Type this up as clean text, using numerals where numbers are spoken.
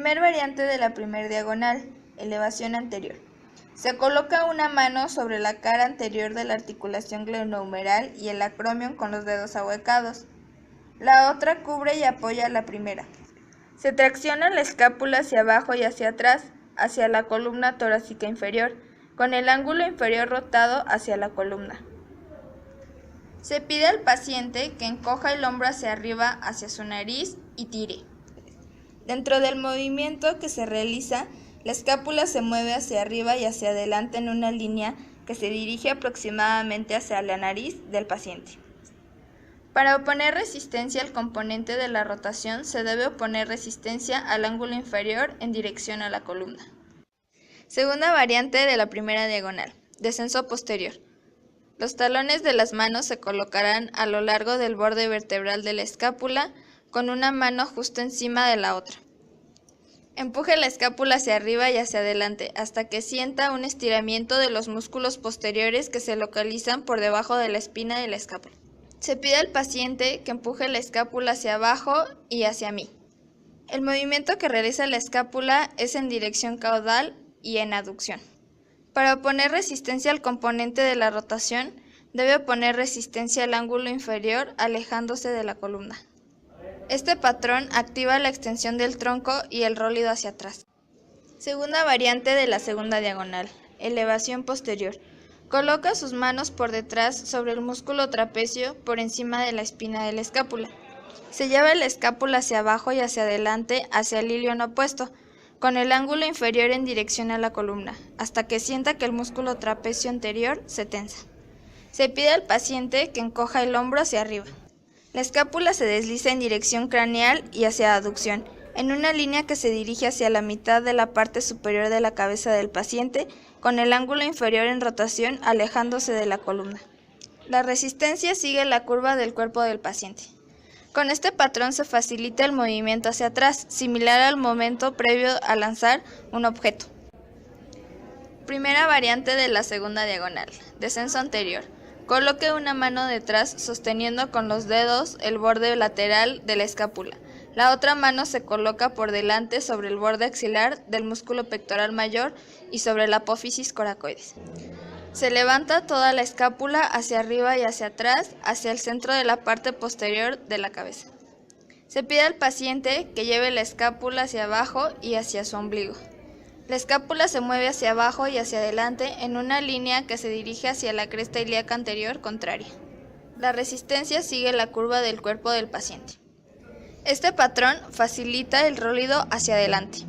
Primer variante de la primer diagonal, elevación anterior. Se coloca una mano sobre la cara anterior de la articulación glenohumeral y el acromion con los dedos ahuecados. La otra cubre y apoya la primera. Se tracciona la escápula hacia abajo y hacia atrás, hacia la columna torácica inferior, con el ángulo inferior rotado hacia la columna. Se pide al paciente que encoja el hombro hacia arriba, hacia su nariz y tire. Dentro del movimiento que se realiza, la escápula se mueve hacia arriba y hacia adelante en una línea que se dirige aproximadamente hacia la nariz del paciente. Para oponer resistencia al componente de la rotación, se debe oponer resistencia al ángulo inferior en dirección a la columna. Segunda variante de la primera diagonal, descenso posterior. Los talones de las manos se colocarán a lo largo del borde vertebral de la escápula, con una mano justo encima de la otra. Empuje la escápula hacia arriba y hacia adelante hasta que sienta un estiramiento de los músculos posteriores que se localizan por debajo de la espina de la escápula. Se pide al paciente que empuje la escápula hacia abajo y hacia mí. El movimiento que realiza la escápula es en dirección caudal y en aducción. Para oponer resistencia al componente de la rotación, debe oponer resistencia al ángulo inferior alejándose de la columna. Este patrón activa la extensión del tronco y el rólido hacia atrás. Segunda variante de la segunda diagonal, elevación posterior. Coloca sus manos por detrás sobre el músculo trapecio por encima de la espina de la escápula. Se lleva la escápula hacia abajo y hacia adelante hacia el ilion opuesto, con el ángulo inferior en dirección a la columna, hasta que sienta que el músculo trapecio anterior se tensa. Se pide al paciente que encoja el hombro hacia arriba. La escápula se desliza en dirección craneal y hacia aducción, en una línea que se dirige hacia la mitad de la parte superior de la cabeza del paciente, con el ángulo inferior en rotación alejándose de la columna. La resistencia sigue la curva del cuerpo del paciente. Con este patrón se facilita el movimiento hacia atrás, similar al momento previo a lanzar un objeto. Primera variante de la segunda diagonal, descenso anterior. Coloque una mano detrás sosteniendo con los dedos el borde lateral de la escápula. La otra mano se coloca por delante sobre el borde axilar del músculo pectoral mayor y sobre la apófisis coracoides. Se levanta toda la escápula hacia arriba y hacia atrás, hacia el centro de la parte posterior de la cabeza. Se pide al paciente que lleve la escápula hacia abajo y hacia su ombligo. La escápula se mueve hacia abajo y hacia adelante en una línea que se dirige hacia la cresta ilíaca anterior contraria. La resistencia sigue la curva del cuerpo del paciente. Este patrón facilita el rólido hacia adelante.